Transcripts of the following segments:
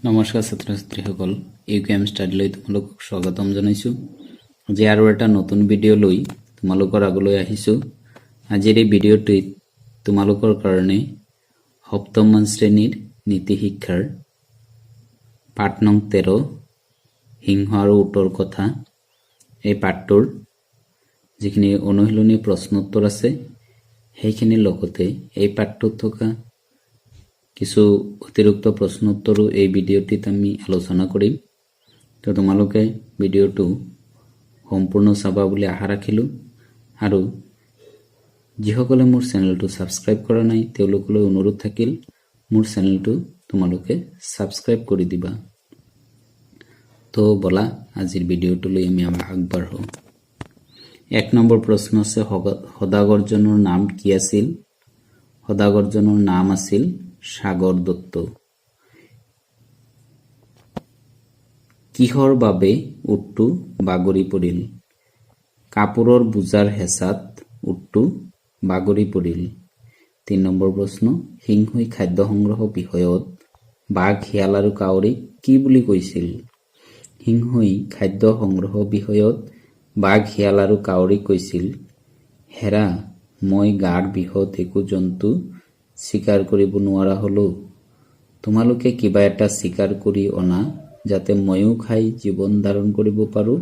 নমস্কাৰ ছাত্ৰ ছাত্ৰীসকল, ইউকেএম ষ্টাডিলৈ তোমালোকক স্বাগতম জনাইছোঁ। আজি আৰু এটা নতুন ভিডিঅ' লৈ তোমালোকৰ আগলৈ আহিছোঁ। আজিৰ এই ভিডিঅ'টিত তোমালোকৰ কাৰণে সপ্তমমান শ্ৰেণীৰ নীতি শিক্ষাৰ পাঠ নং 13 সিংহ আৰু উটৰ কথা, এই পাঠটোৰ যিখিনি অনুশীলনী প্ৰশ্নোত্তৰ আছে সেইখিনিৰ লগতে এই পাঠটোত থকা কিছু অতিৰিক্ত প্ৰশ্নোত্তৰো এই ভিডিঅ'টিত আমি আলোচনা কৰিম। তো তোমালোকে ভিডিঅ'টো সম্পূৰ্ণ চাবা বুলি আশা ৰাখিলোঁ। আৰু যিসকলে মোৰ চেনেলটো ছাবস্ক্ৰাইব কৰা নাই তেওঁলোকলৈ অনুৰোধ থাকিল মোৰ চেনেলটো তোমালোকে ছাবস্ক্ৰাইব কৰি দিবা। তো বলা আজিৰ ভিডিঅ'টোলৈ আমি আগবাঢ়ো। 1 নম্বৰ প্ৰশ্ন আছে, সদাগৰজনৰ নাম কি আছিল? সদাগৰজনৰ নাম আছিল সাগৰ দত্ত। কিহৰ বাবে উটটো বাগৰি পৰিল? কাপোৰৰ বোজাৰ হেঁচাত উটটো বাগৰি পৰিল। 3 নম্বৰ প্ৰশ্ন, সিংহই খাদ্য সংগ্ৰহ বিষয়ত বাঘ, শিয়াল আৰু কাউৰীক কি বুলি কৈছিল? সিংহই খাদ্য সংগ্ৰহ বিষয়ত বাঘ, শিয়াল আৰু কাউৰীক কৈছিল, হেৰা, মই গাৰ বিষত একো জন্তু চিকাৰ কৰিব নোৱাৰা হলো। তোমালোকে কিবা এটা চিকাৰ কৰি অনা যাতে ময়ো খাই জীৱন ধাৰণ কৰিব পাৰো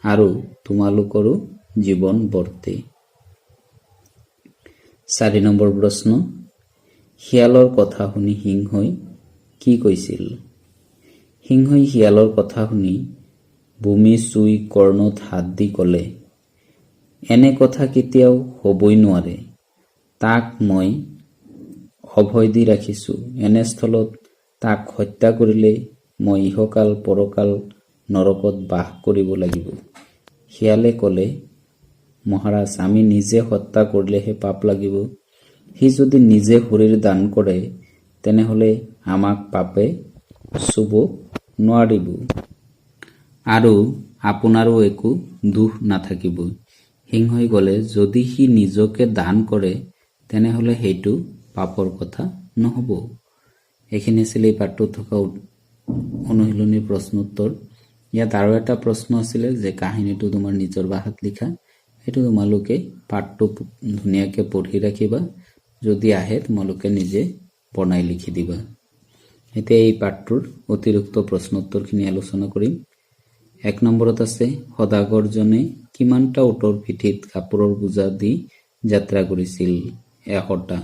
আৰু তোমালোকৰো জীৱন বৰ্তে। 4 নম্বৰ প্ৰশ্ন, শিয়ালৰ কথা শুনি সিংহই কি কৈছিল? সিংহই শিয়ালৰ কথা শুনি ভূমি চুই কৰ্ণত হাত দি ক'লে, এনে কথা কেতিয়াও হ'বই নোৱাৰে। তাক মই অভয় দি ৰাখিছোঁ। এনে স্থলত তাক হত্যা কৰিলে মই ইহকাল পৰকাল নৰকত বাস কৰিব লাগিব। শিয়ালে ক'লে, মহাৰাজ, আমি নিজে হত্যা কৰিলেহে পাপ লাগিব। সি যদি নিজে শৰীৰ দান কৰে তেনেহলে আমাক পাপে চুব নোৱাৰিব আৰু আপোনাৰো একো দুখ নাথাকিব। সিংহই ক'লে, যদি সি নিজকে দান কৰে তেনেহলে সেইটো পাপৰ কথা নহ'ব। এইখিনি আছিল এই পাঠটোত থকা অনুশীলনীৰ প্ৰশ্নোত্তৰ। ইয়াত আৰু এটা প্ৰশ্ন আছিলে যে কাহিনীটো তোমাৰ নিজৰ ভাষাত লিখা। সেইটো তোমালোকে পাঠটো ধুনীয়াকৈ পঢ়ি ৰাখিবা, যদি আহে তোমালোকে নিজে বনাই লিখি দিবা। এতিয়া এই পাঠটোৰ অতিৰিক্ত প্ৰশ্নোত্তৰখিনি আলোচনা কৰিম। 1 নম্বৰত আছে, সদাগৰজনে কিমানটা উটৰ পিঠিত কাপোৰৰ বোজা দি যাত্ৰা কৰিছিল? 100টা।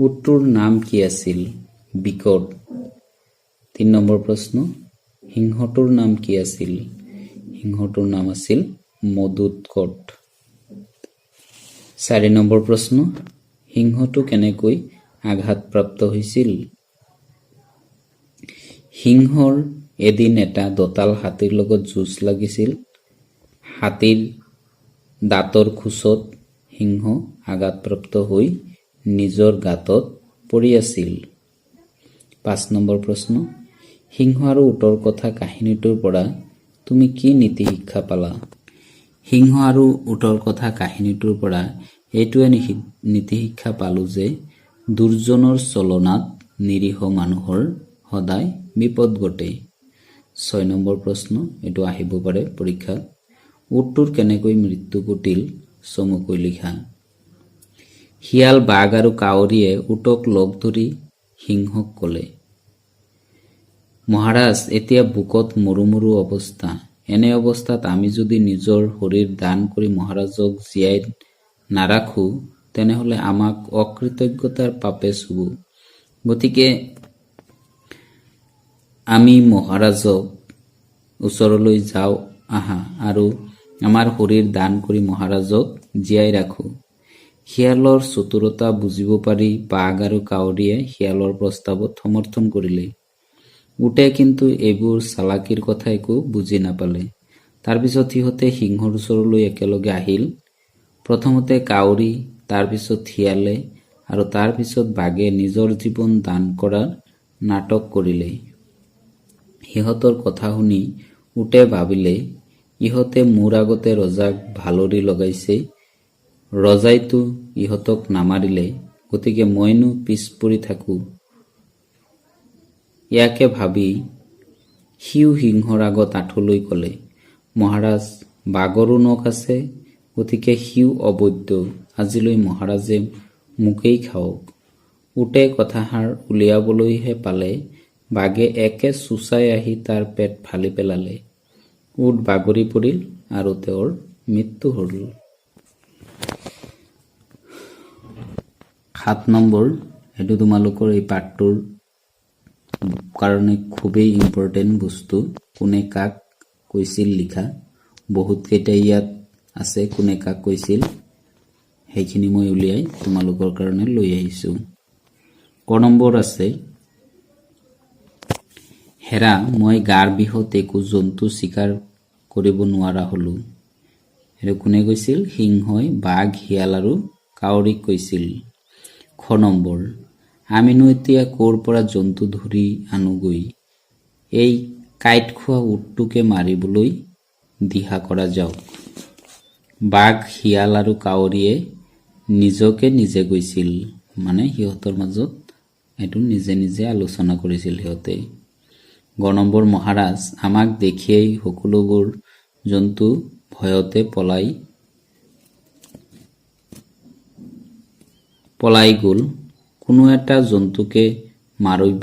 উটটোৰ নাম কি আছিল? বিকট। 3 নম্বৰ প্ৰশ্ন, সিংহটোৰ নাম কি আছিল? সিংহটোৰ নাম আছিল মধুৎকট। 4 নম্বৰ প্ৰশ্ন, সিংহটো কেনেকৈ আঘাতপ্ৰাপ্ত হৈছিল? সিংহৰ এদিন এটা দঁতাল হাতীৰ লগত যুঁজ লাগিছিল। হাতীৰ দাঁতৰ খোচত সিংহ আঘাতপ্ৰাপ্ত হৈ নিজৰ গাঁতত পৰি আছিল। 5 নম্বৰ প্ৰশ্ন, সিংহ আৰু উটৰ কথা কাহিনীটোৰ পৰা তুমি কি নীতি শিক্ষা পালা? সিংহ আৰু উটৰ কথা কাহিনীটোৰ পৰা এইটোৱে নীতি শিক্ষা পালো যে দুৰ্জনৰ চলনাত নিৰীহ মানুহৰ সদায় বিপদ ঘটে। 6 নম্বৰ প্ৰশ্ন, এইটো আহিব পাৰে পৰীক্ষাত, উটটোৰ কেনেকৈ মৃত্যু ঘটিল চমুকৈ লিখা। শিয়াল, বাঘ আৰু কাউৰীয়ে উটক লগ ধৰি সিংহক ক'লে, মহাৰাজ, এতিয়া বুকত মৰো মৰো অৱস্থা। এনে অৱস্থাত আমি যদি নিজৰ শৰীৰ দান কৰি মহাৰাজক জীয়াই নাৰাখো তেনেহলে আমাক অকৃতজ্ঞতাৰ পাপে চুব। গতিকে আমি মহাৰাজক ওচৰলৈ যাওঁ আহা আৰু আমাৰ শৰীৰ দান কৰি মহাৰাজক জীয়াই ৰাখো। শিয়ালৰ চতুৰতা বুজিব পাৰি বাঘ আৰু কাউৰীয়ে শিয়ালৰ প্ৰস্তাৱত সমৰ্থন কৰিলে। উটে কিন্তু এইবোৰ চালাকিৰ কথা একো বুজি নাপালে। তাৰপিছত সিহঁতে সিংহৰ ওচৰলৈ একেলগে আহিল। প্ৰথমতে কাউৰী, তাৰপিছত শিয়ালে আৰু তাৰপিছত বাঘে নিজৰ জীৱন দান কৰাৰ নাটক কৰিলে। সিহঁতৰ কথা শুনি উটে ভাবিলে, ইহঁতে মোৰ আগতে ৰজাক ভালৰি লগাইছে, ৰজাইতো ইহঁতক নামাৰিলে, গতিকে মইনো পিছ পৰি থাকো। ইয়াকে ভাবি সিও সিংহৰ আগত আঁঠুলৈ ক'লে, মহাৰাজ, বাঘৰো নখ আছে, গতিকে সিও অবৈধ, আজিলৈ মহাৰাজে মোকেই খাওক। উটে কথাষাৰ উলিয়াবলৈহে পালে বাঘে একে চোঁচাই আহি তাৰ পেট ফালি পেলালে। উট বাগৰি পৰিল আৰু তেওঁৰ মৃত্যু হ'ল। 7 নম্বৰ, এইটো তোমালোকৰ এই পাঠটোৰ কাৰণে খুবেই ইম্পৰ্টেণ্ট বস্তু। কোনে কাক কৈছিল লিখা। বহুত কেইটা ইয়াত আছে কোনে কাক কৈছিল, সেইখিনি মই উলিয়াই তোমালোকৰ কাৰণে লৈ আহিছোঁ। ক নম্বৰ আছে, হেৰা, মই গাৰ বিষত একো জন্তু চিকাৰ কৰিব নোৱাৰা হলো। সেইটো কোনে কৈছিল? সিংহই বাঘ, শিয়াল আৰু কাউৰীক কৈছিল। খ নম্বৰ, আমিনো এতিয়া ক'ৰ পৰা জন্তু ধৰি আনোগৈ? এই কাঁইট খোৱা উটটোকে মাৰিবলৈ দিহা কৰা যাওক। বাঘ, শিয়াল আৰু কাউৰীয়ে নিজকে নিজে কৈছিল, মানে সিহঁতৰ মাজত এইটো নিজে নিজে আলোচনা কৰিছিল সিহঁতে। গ নম্বৰ, মহাৰাজ, আমাক দেখিয়েই সকলোবোৰ জন্তু ভয়তে পলাই গ'ল, কোনো এটা জন্তুকে মাৰিব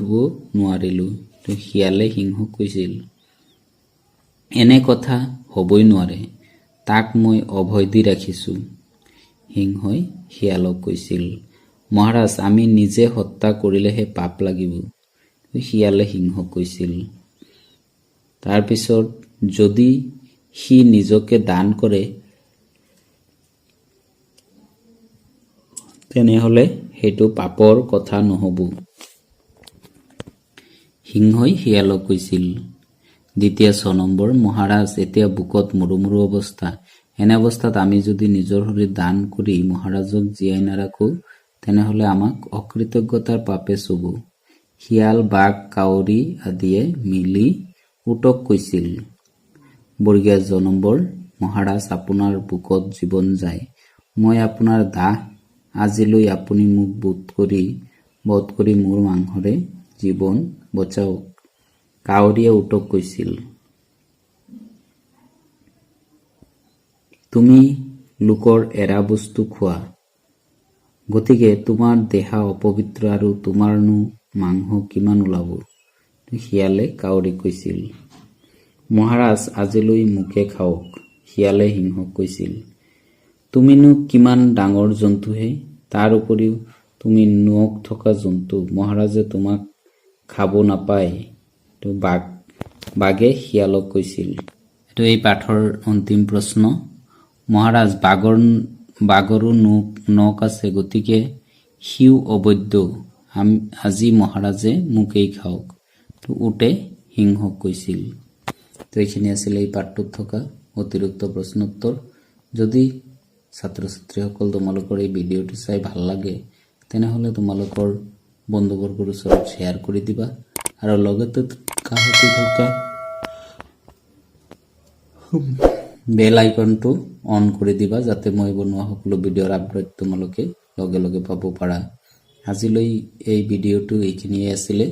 নোৱাৰিলো। শিয়ালে সিংহক কৈছিল, এনে কথা হ'বই নোৱাৰে, তাক মই অভয় দি ৰাখিছোঁ। সিংহই শিয়ালক কৈছিল, মহাৰাজ, আমি নিজে হত্যা কৰিলেহে পাপ লাগিব। শিয়ালে সিংহক কৈছিল, তাৰপিছত যদি সি নিজকে দান কৰে তেনেহলে সেইটো পাপৰ কথা নহ'ব। সিংহই শিয়ালক কৈছিল। দ্বিতীয় 6 নম্বৰ, মহাৰাজ, এতিয়া বুকত মৰো মৰো অৱস্থা, এনে অৱস্থাত আমি যদি নিজৰ শৰীৰ দান কৰি মহাৰাজক জীয়াই নাৰাখো তেনেহলে আমাক অকৃতজ্ঞতাৰ পাপে চুব। শিয়াল, বাঘ, কাউৰী আদিয়ে মিলি উটক কৈছিল। বৰ্গীয়া জ নম্বৰ, মহাৰাজ, আপোনাৰ বুকত জীৱন যায়, মই আপোনাৰ দাহ, আজিলৈ আপুনি মোক বধ কৰি মোৰ মাংসৰে জীৱন বচাওক। কাউৰীয়ে উটক কৈছিল, তুমি লোকৰ এৰা বস্তু খোৱা, গতিকে তোমাৰ দেহা অপবিত্ৰ আৰু তোমাৰনো মাংস কিমান ওলাব। শিয়ালে কাউৰীক কৈছিল, মহাৰাজ, আজিলৈ মোকে খাওক। শিয়ালে সিংহক কৈছিল, তুমিনো কিমান ডাঙৰ জন্তুহে, তাৰ উপৰিও তুমি নখ থকা জন্তু, মহাৰাজে তোমাক খাব নাপায়। বাঘে শিয়ালক কৈছিল। এইটো এই পাঠৰ অন্তিম প্ৰশ্ন। মহাৰাজ, বাঘৰো নখ আছে, গতিকে সিও অবৈধ, আজি মহাৰাজে মোকেই খাওক। উটে সিংহক কৈছিল। তো এইখিনি আছিলে এই পাঠটোত থকা অতিৰিক্ত প্ৰশ্ন উত্তৰ। যদি ছাত্ৰ ছাত্ৰীসকল তোমালোকৰ এই ভিডিঅ'টো চাই ভাল লাগে তেনেহলে তোমালোকৰ বন্ধুবৰ্গৰ ওচৰত শ্বেয়াৰ কৰি দিবা আৰু লগতে কাষতে থকা বেল আইকনটো অন কৰি দিবা, যাতে মই বনোৱা সকলো ভিডিঅ'ৰ আপডেট তোমালোকে লগে লগে পাব পাৰা। আজিলৈ এই ভিডিঅ'টো এইখিনিয়ে আছিলে।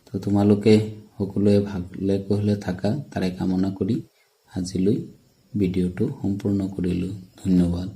তো তোমালোকে সকলোৱে ভালে কুশলে থাকা তাৰে কামনা কৰি আজিলৈ ভিডিঅ'টো সম্পূৰ্ণ কৰিলোঁ। ধন্যবাদ।